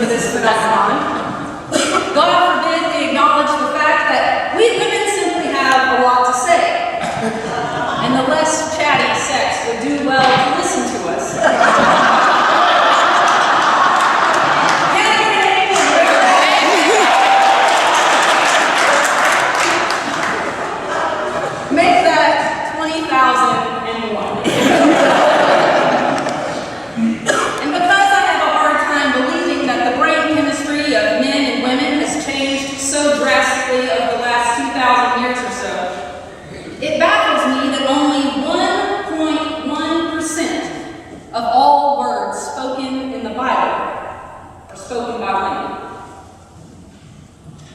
for this phenomenon. God forbid we acknowledge the fact that we women simply have a lot to say, and the less chatty sex would do well to listen to us. Make that 20,001. And because I have a hard time believing that the brain chemistry of men and women has changed so drastically over the last 2,000 years or so, it baffles me that only 1.1% of all words spoken in the Bible are spoken by women.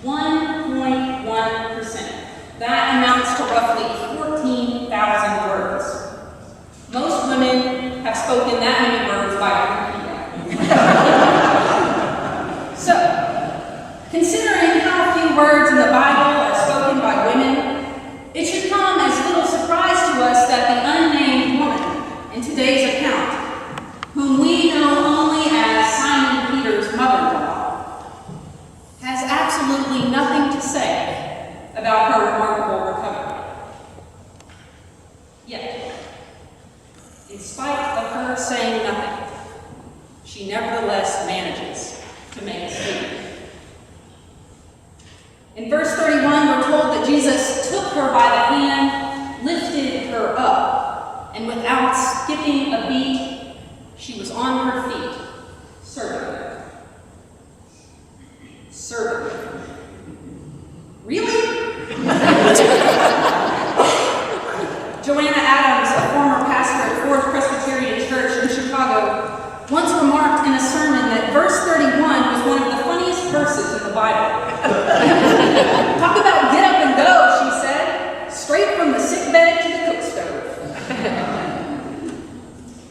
1.1%. That amounts to roughly 14,000 words. Most women have spoken that many words by Wikipedia. So, considering how few words in the Bible are spoken by women, it should come as little surprise to us that the unnamed woman in today's account, whom we know only as Simon Peter's mother-in-law, has absolutely nothing to say about her remarkable recovery. Yet, in spite of her saying nothing, she nevertheless manages to make a statement. In verse 31, we're told that Jesus took her by the hand, lifted her up, and without skipping a beat, she was on her feet, serving her. Serving her. Really? Joanna Adams, a former pastor at Fourth Presbyterian Church in Chicago, once remarked in a sermon that verse 31 was one of the funniest verses in the Bible. Talk about get up and go, she said, straight from the sick bed to the cook stove.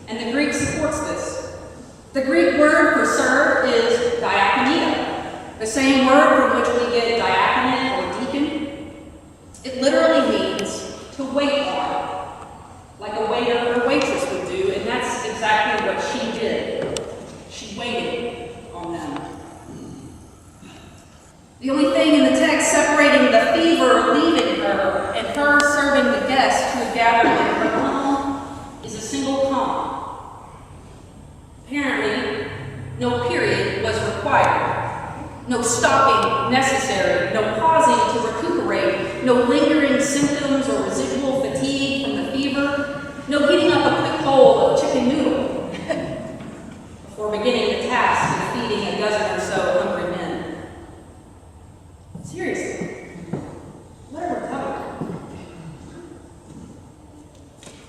And the Greek supports this. The Greek word for serve is diakonia, the same word from which we get diaconate or deacon. It literally means to wait on, like a waiter or waitress would do, and that's exactly what she did. She waited on them. The only thing in the text separating the fever leaving her and her serving the guests who had gathered in her home is a single comma. Apparently, no period was required. No stopping necessary, no pausing to recuperate, no lingering symptoms or residual fatigue from the fever, no heating up a quick bowl of chicken noodle before beginning the task of feeding a dozen or so hungry men. Seriously, what a recovery.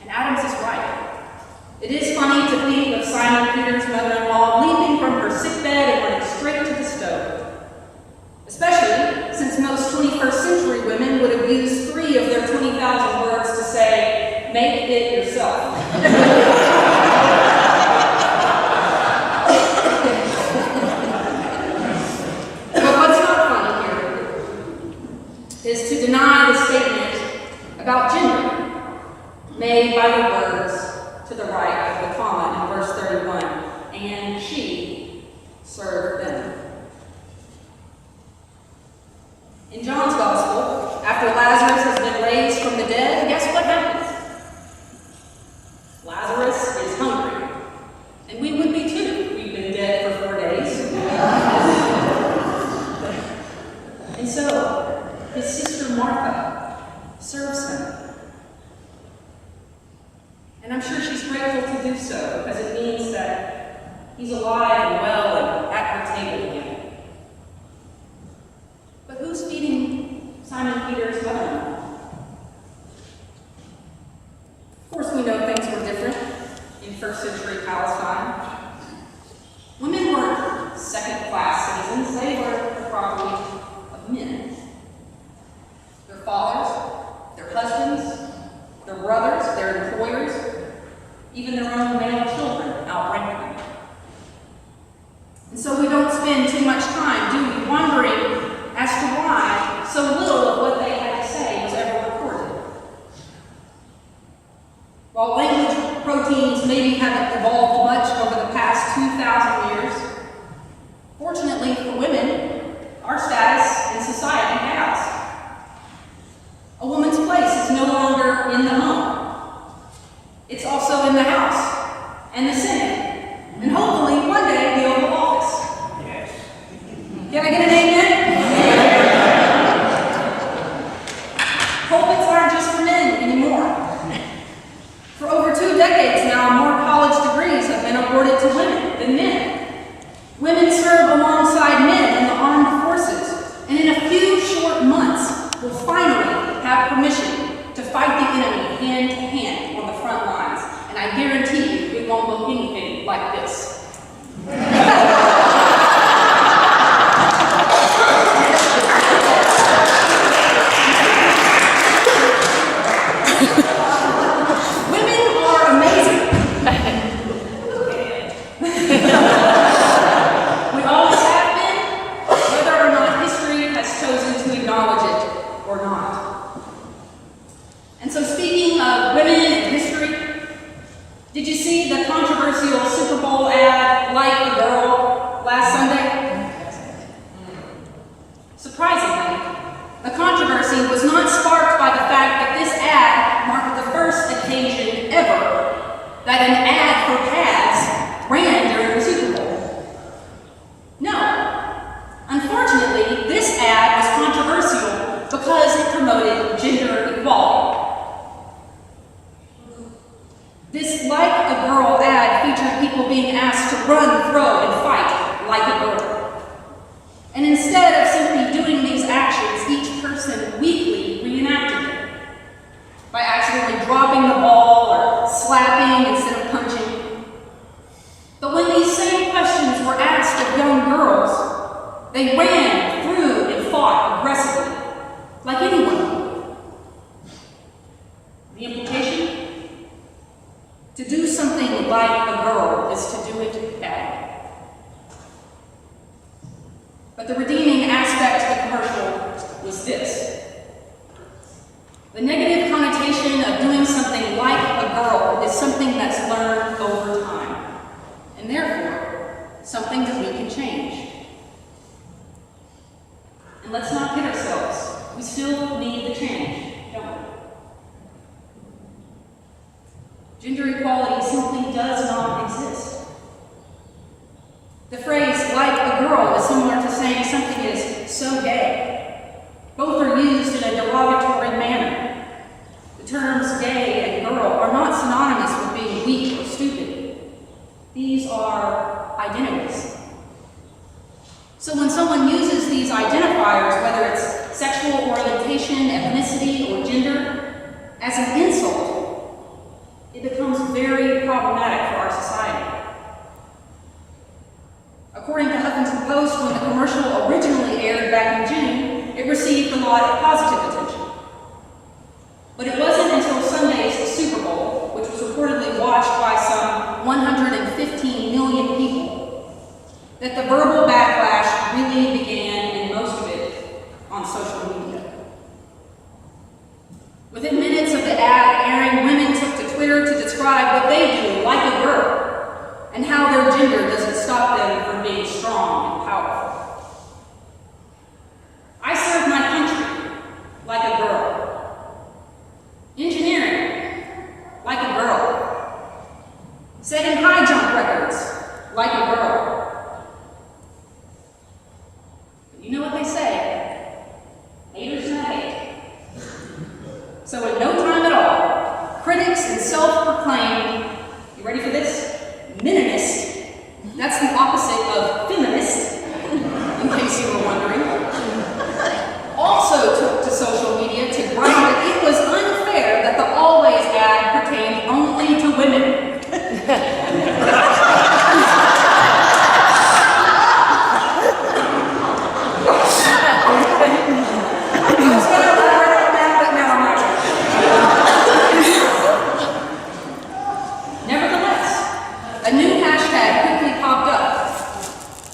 And Adams is right. It is funny to think of Simon Peter's mother-in-law leaping from her sickbed and running straight to the stove. Especially since most 21st century women would have used 3 of their 20,000 words to say, make it yourself. But what's not funny here is to deny the statement about gender made by the words to the right of the comma in verse 31, and she served them. In John's Gospel, after Lazarus has been raised from the dead, guess what happens? Lazarus is hungry. And we would be too. We've been dead for 4 days. And so, his sister Martha serves him. And I'm sure she's grateful to do so, because it means that he's alive and well and at her table again. But who's feeding Simon Peter's mother-in-law? Of course, we know things were different in first century Palestine. Women weren't second-class citizens. They were the property of men. Their fathers, their husbands, their brothers, their employers, even their own male children outranked them. And so we don't spend too much time, do we, wondering as to why so little of what they had to say was ever recorded. While language proteins maybe haven't evolved much over the past 2,000 years, fortunately people being asked to run, throw, and fight like a girl. And instead of simply doing these actions, each person weakly reenacted them by accidentally dropping the ball or slapping instead of punching. But when these same questions were asked of young girls, they ran, threw, and fought aggressively, like anyone would. The implication? To do something like a girl is to do it bad. But the redeeming aspect of the commercial was this. The negative connotation of doing something like a girl is something that's learned over time, and therefore, something that we can change. And let's not kid ourselves. We still need the change, don't we? Gender equality simply does not exist. The phrase, like a girl, is similar to saying something is so gay. Both are used in a derogatory manner. The terms gay and girl are not synonymous with being weak or stupid. These are identities. So when someone uses these identifiers, whether it's sexual orientation, ethnicity, or gender, as an insult, it becomes very problematic for our society. According to Huffington Post, when the commercial originally aired back in June, it received a lot of positive attention. But it wasn't until Sunday's Super Bowl, which was reportedly watched by some 115 million people, that the verbal backlash really began, and most of it on social media. Within minutes of the ad airing, women took to Twitter to describe what they do like a girl and how their gender doesn't stop them from being strong and powerful. I serve my country like a girl. Engineering, like a girl. Setting high jump records, like a girl. But you know what they say, haters gonna hate. So in no time at all, critics and self-proclaimed, you ready for this? Meninist, that's the opposite of feminist, in case you were wondering, also took to social media to gripe that it was unfair that the Always ad pertained only to women. A new hashtag quickly popped up.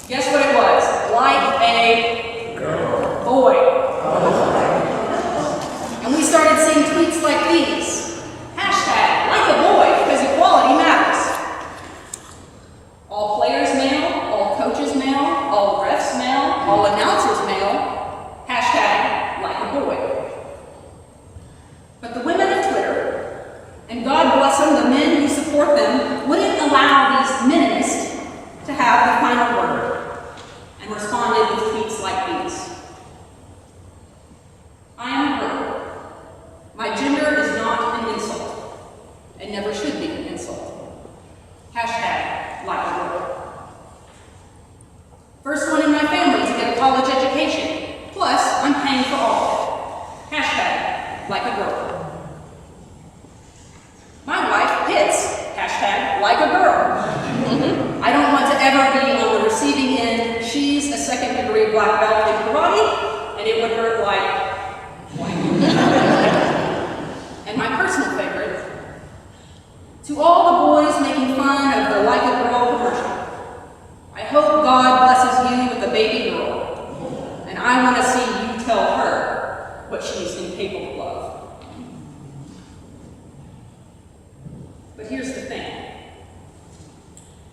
Guess what it was? Like a girl. Boy. And we started seeing tweets like these. Hashtag like a boy because equality matters. All players male, all coaches male, all refs male, all announcers male. Hashtag like a boy. But the women of Twitter, and God bless them, the men who support them, wouldn't allow these meninist to have the final word, and responded with tweets like these. I am a girl. My gender is not an insult, and never should be an insult. Hashtag like a girl. First one in my family to get a college education, plus I'm paying for all of it. Hashtag like a girl. My wife hits, hashtag like a girl. I don't want to ever be on the receiving end. She's a second-degree black belt in karate, and it would hurt like. And my personal favorite, to all the boys making fun of the Like a Girl commercial, I hope God blesses you with a baby girl, and I want to see you tell her what she's incapable of. But here's the thing.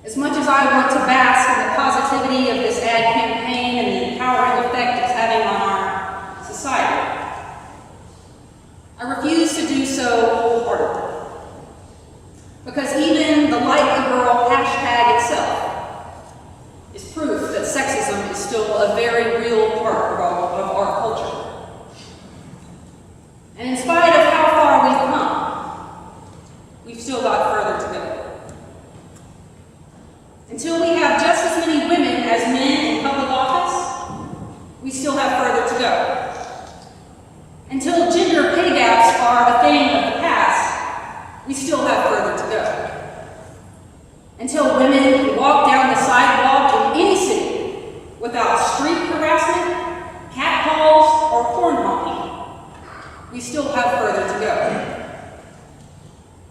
As much as I want to bask in the positivity of this ad campaign and the empowering effect it's having on our society, I refuse to do so wholeheartedly. Because even the Like a Girl hashtag itself is proof that sexism is still a very real part of our culture. And in spite of how far we've come, we've still got further to go. Until we have just as many women as men in public office, we still have further to go. Until gender pay gaps are a thing of the past, we still have further to go. Until women can walk down the sidewalk in any city without street harassment, catcalls, or horn honking, we still have further to go.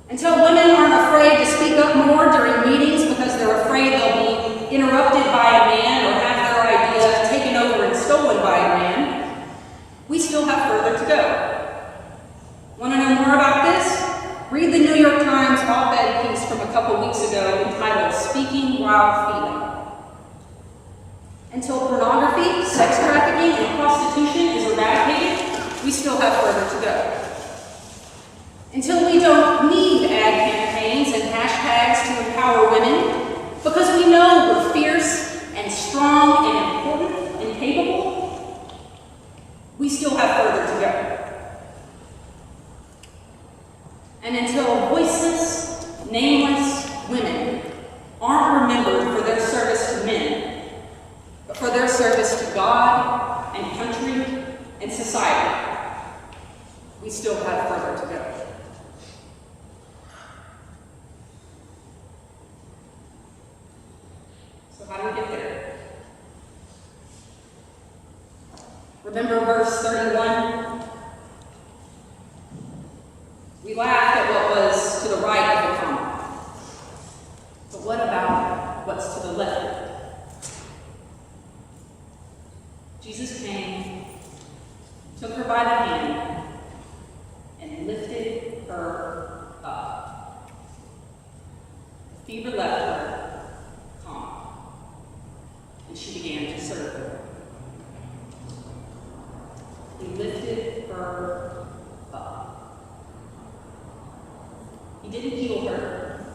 Until women aren't afraid to speak up more during meetings because they're afraid they'll be interrupted by a man or have their idea taken over and stolen by a man, we still have further to go. Want to know more about this? Read the New York Times op-ed piece from a couple weeks ago entitled "Speaking While Feeling." Until pornography, sex trafficking, and prostitution is eradicated, we still have further to go. Until we don't need ad campaigns and hashtags to empower women because we know we're fierce and strong and important and capable, we still have further to go. And until voiceless, nameless women aren't remembered for their service to men, but for their service to God and country and society, we still have further to go. So how do we get there? Remember verse 31? We laughed at what was to the right of the comma. But what about what's to the left? Jesus came, took her by the hand, and lifted her up. The fever left her, calm, and she began to serve her. He lifted her up. He didn't heal her.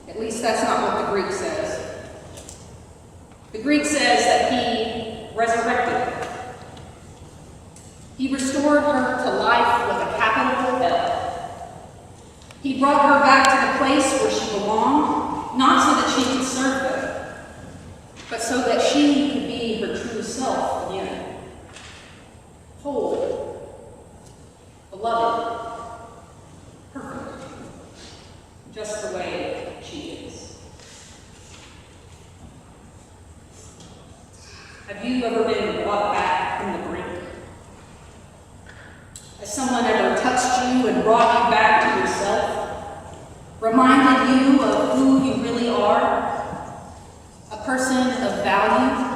At least that's not what the Greek says. The Greek says that he resurrected her. He restored her to life with a capital L. He brought her back to the place where she belonged, not so that she could serve them, but so that she could be her true self again. Whole, beloved, perfect, just the way she is. Have you ever been brought back from the brink? Has someone ever touched you and brought you back to yourself? Reminded you of who you really are? A person of value?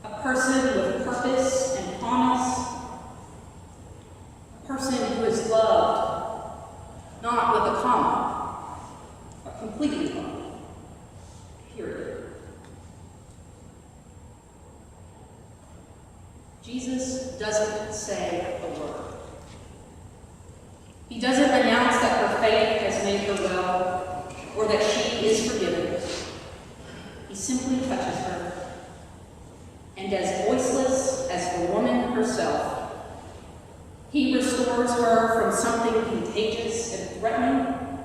A person with purpose and promise? A person who is loved, not with a comma, but completely loved. Period. Jesus doesn't say a word. He doesn't announce that her faith has made her well or that she is forgiven. He simply touches her, and as voiceless as the woman herself, he restores her from something contagious and threatening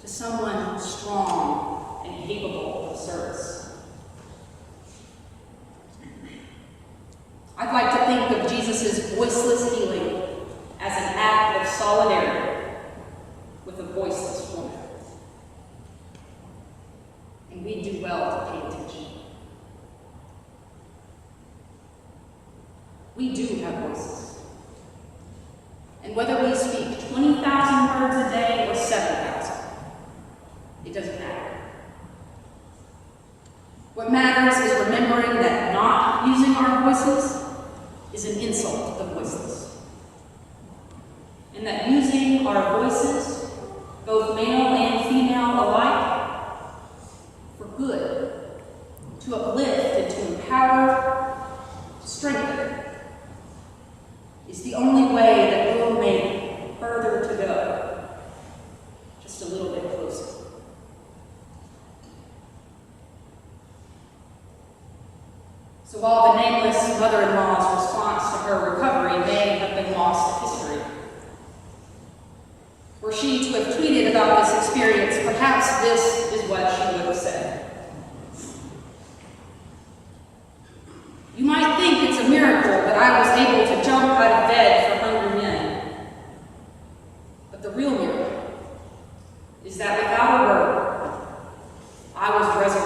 to someone strong and capable of service. I'd like to think of Jesus' voiceless healing as an act of solidarity with a voiceless woman. And we do well to pay attention. We do have voices. And whether we speak 20,000 words a day or 7,000, it doesn't matter. What matters is remembering that not using our voices is an insult to the voiceless. And that using our voices, both male and female alike, for good, to uplift and to empower, to strengthen, is the only way that we'll make further to go, just a little bit closer. So while the nameless mother-in-law's response to her recovery may have been lost to history, were she to have tweeted about this experience, perhaps this is what she would I was dressed